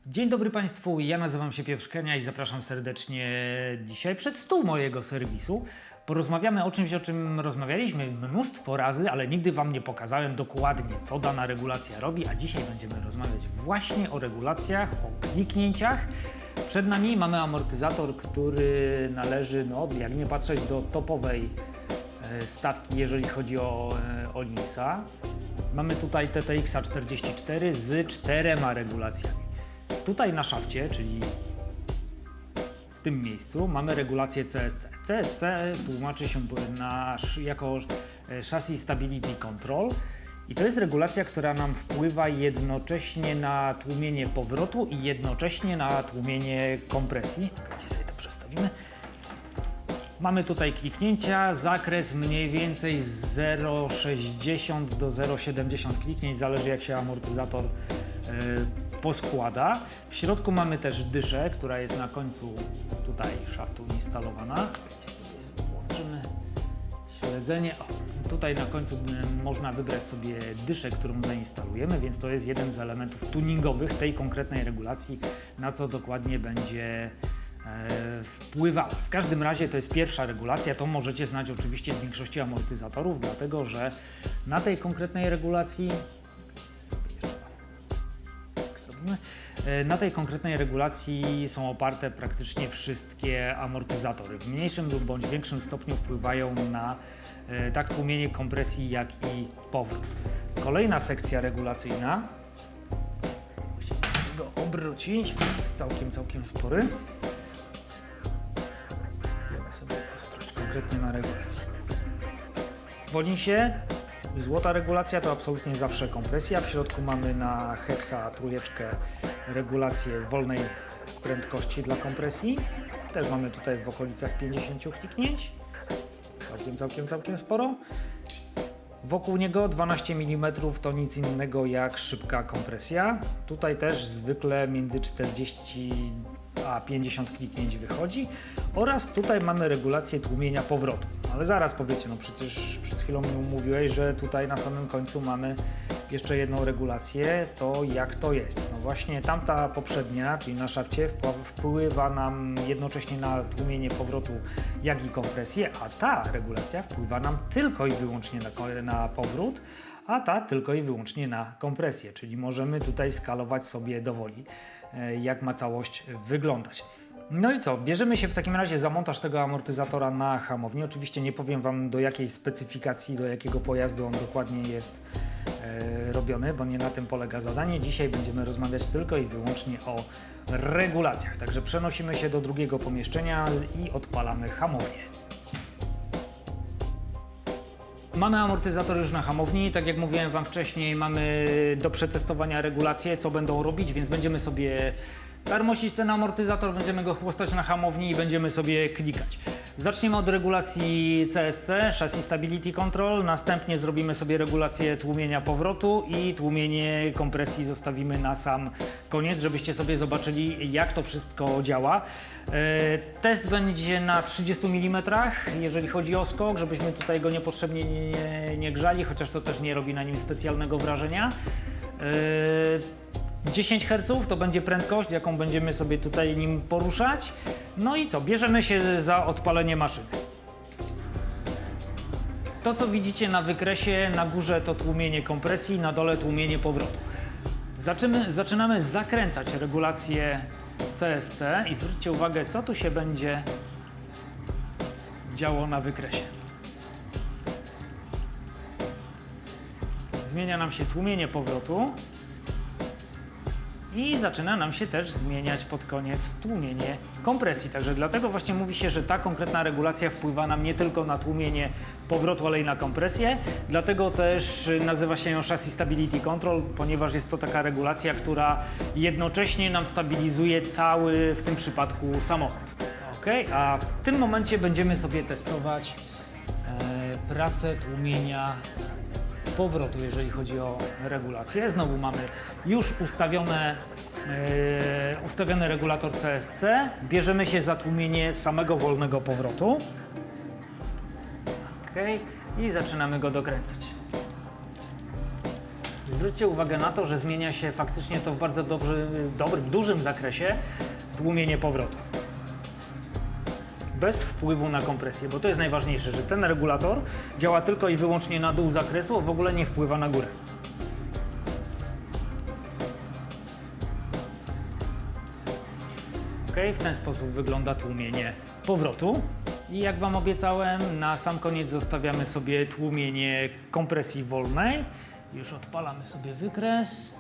Dzień dobry Państwu, ja nazywam się Piotr Kenia i zapraszam serdecznie dzisiaj przed stół mojego serwisu. Porozmawiamy o czymś, o czym rozmawialiśmy mnóstwo razy, ale nigdy Wam nie pokazałem dokładnie, co dana regulacja robi, a dzisiaj będziemy rozmawiać właśnie o regulacjach, o kliknięciach. Przed nami mamy amortyzator, który należy, jak nie patrzeć, do topowej stawki, jeżeli chodzi o Linsa. Mamy tutaj TTX 44 z 4 regulacjami. Tutaj na szafcie, czyli w tym miejscu, mamy regulację CSC. CSC tłumaczy się jako Chassis Stability Control i to jest regulacja, która nam wpływa jednocześnie na tłumienie powrotu i jednocześnie na tłumienie kompresji. Gdzie sobie to przestawimy? Mamy tutaj kliknięcia, zakres mniej więcej z 0,60 do 0,70 kliknięć, zależy jak się amortyzator poskłada. W środku mamy też dyszę, która jest na końcu tutaj szaftu instalowana. Wiecie, sobie włączymy śledzenie. Tutaj na końcu można wybrać sobie dyszę, którą zainstalujemy, więc to jest jeden z elementów tuningowych tej konkretnej regulacji, na co dokładnie będzie wpływała. W każdym razie to jest pierwsza regulacja, to możecie znać oczywiście z większości amortyzatorów, dlatego że na tej konkretnej regulacji na tej konkretnej regulacji są oparte praktycznie wszystkie amortyzatory. W mniejszym lub bądź większym stopniu wpływają na tak tłumienie kompresji, jak i powrót. Kolejna sekcja regulacyjna, musimy sobie go obrócić, jest całkiem spory. Wiemy sobie ostrość konkretnie na regulacji. W Linsie złota regulacja to absolutnie zawsze kompresja. W środku mamy na Hexa trójeczkę regulację wolnej prędkości dla kompresji. Też mamy tutaj w okolicach 50 kliknięć. Całkiem sporo. Wokół niego 12 mm to nic innego jak szybka kompresja. Tutaj też zwykle między 40 a 50 kliknięć wychodzi. Oraz tutaj mamy regulację tłumienia powrotu. Ale zaraz powiecie, przecież przed chwilą mówiłeś, że tutaj na samym końcu mamy jeszcze jedną regulację, to jak to jest? No właśnie tamta poprzednia, czyli na szafcie, wpływa nam jednocześnie na tłumienie powrotu, jak i kompresję, a ta regulacja wpływa nam tylko i wyłącznie na powrót, a ta tylko i wyłącznie na kompresję, czyli możemy tutaj skalować sobie do woli, jak ma całość wyglądać. No i co? Bierzemy się w takim razie za montaż tego amortyzatora na hamowni. Oczywiście nie powiem Wam, do jakiej specyfikacji, do jakiego pojazdu on dokładnie jest robiony, bo nie na tym polega zadanie. Dzisiaj będziemy rozmawiać tylko i wyłącznie o regulacjach. Także przenosimy się do drugiego pomieszczenia i odpalamy hamownię. Mamy amortyzator już na hamowni, tak jak mówiłem Wam wcześniej, mamy do przetestowania regulacje, co będą robić, więc będziemy sobie tarmosić ten amortyzator, będziemy go chłostać na hamowni i będziemy sobie klikać. Zaczniemy od regulacji CSC, Chassis Stability Control, następnie zrobimy sobie regulację tłumienia powrotu i tłumienie kompresji zostawimy na sam koniec, żebyście sobie zobaczyli, jak to wszystko działa. Test będzie na 30 mm, jeżeli chodzi o skok, żebyśmy tutaj go niepotrzebnie nie grzali, chociaż to też nie robi na nim specjalnego wrażenia. 10 Hz to będzie prędkość, jaką będziemy sobie tutaj nim poruszać. No i co? Bierzemy się za odpalenie maszyny. To, co widzicie na wykresie, na górze to tłumienie kompresji, na dole tłumienie powrotu. Zaczynamy zakręcać regulację CSC i zwróćcie uwagę, co tu się będzie działo na wykresie. Zmienia nam się tłumienie powrotu. I zaczyna nam się też zmieniać pod koniec tłumienie kompresji. Także dlatego właśnie mówi się, że ta konkretna regulacja wpływa nam nie tylko na tłumienie powrotu, ale i na kompresję. Dlatego też nazywa się ją Chassis Stability Control, ponieważ jest to taka regulacja, która jednocześnie nam stabilizuje cały, w tym przypadku, samochód. Ok, a w tym momencie będziemy sobie testować pracę tłumienia powrotu, jeżeli chodzi o regulację. Znowu mamy już ustawiony regulator CSC. Bierzemy się za tłumienie samego wolnego powrotu. Ok, i zaczynamy go dokręcać. Zwróćcie uwagę na to, że zmienia się faktycznie to w bardzo dobrym, dużym zakresie tłumienie powrotu. Bez wpływu na kompresję, bo to jest najważniejsze, że ten regulator działa tylko i wyłącznie na dół zakresu, a w ogóle nie wpływa na górę. Ok, w ten sposób wygląda tłumienie powrotu. I jak Wam obiecałem, na sam koniec zostawiamy sobie tłumienie kompresji wolnej. Już odpalamy sobie wykres.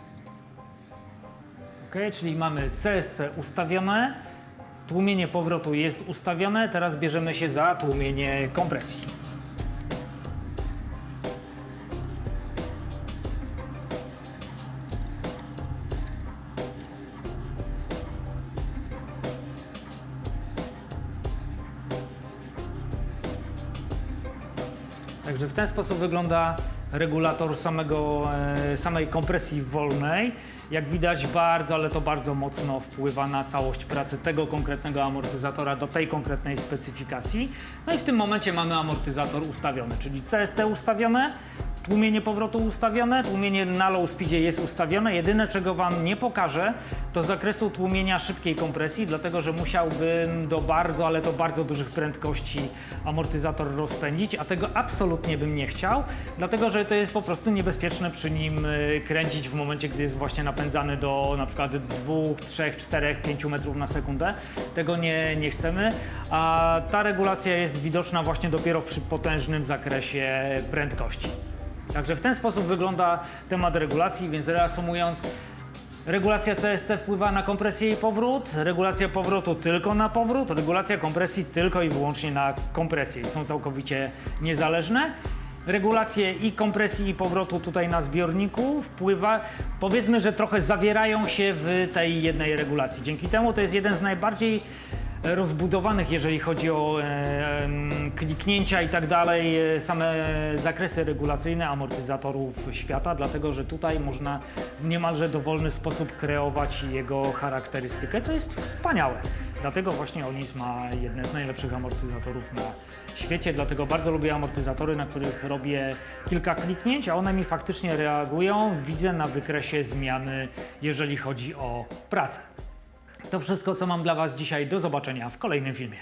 Ok, czyli mamy CSC ustawione, tłumienie powrotu jest ustawione, teraz bierzemy się za tłumienie kompresji. Także w ten sposób wygląda regulator samej kompresji wolnej. Jak widać bardzo, ale to bardzo mocno wpływa na całość pracy tego konkretnego amortyzatora do tej konkretnej specyfikacji. No i w tym momencie mamy amortyzator ustawiony, czyli CSC ustawione, tłumienie powrotu ustawione, tłumienie na low speedzie jest ustawione. Jedyne, czego Wam nie pokażę, to zakresu tłumienia szybkiej kompresji, dlatego że musiałbym do bardzo, ale to bardzo dużych prędkości amortyzator rozpędzić, a tego absolutnie bym nie chciał, dlatego że to jest po prostu niebezpieczne przy nim kręcić w momencie, gdy jest właśnie napędzany do na przykład 2, 3, 4, 5 metrów na sekundę. Tego nie chcemy, a ta regulacja jest widoczna właśnie dopiero przy potężnym zakresie prędkości. Także w ten sposób wygląda temat regulacji, więc reasumując, regulacja CSC wpływa na kompresję i powrót, regulacja powrotu tylko na powrót, regulacja kompresji tylko i wyłącznie na kompresję i są całkowicie niezależne. Regulacje i kompresji i powrotu tutaj na zbiorniku wpływa, powiedzmy, że trochę zawierają się w tej jednej regulacji. Dzięki temu to jest jeden z najbardziej rozbudowanych, jeżeli chodzi o kliknięcia i tak dalej, same zakresy regulacyjne amortyzatorów świata, dlatego że tutaj można w niemalże dowolny sposób kreować jego charakterystykę, co jest wspaniałe. Dlatego właśnie Onis ma jedne z najlepszych amortyzatorów na świecie, dlatego bardzo lubię amortyzatory, na których robię kilka kliknięć, a one mi faktycznie reagują, widzę na wykresie zmiany, jeżeli chodzi o pracę. To wszystko, co mam dla Was dzisiaj. Do zobaczenia w kolejnym filmie.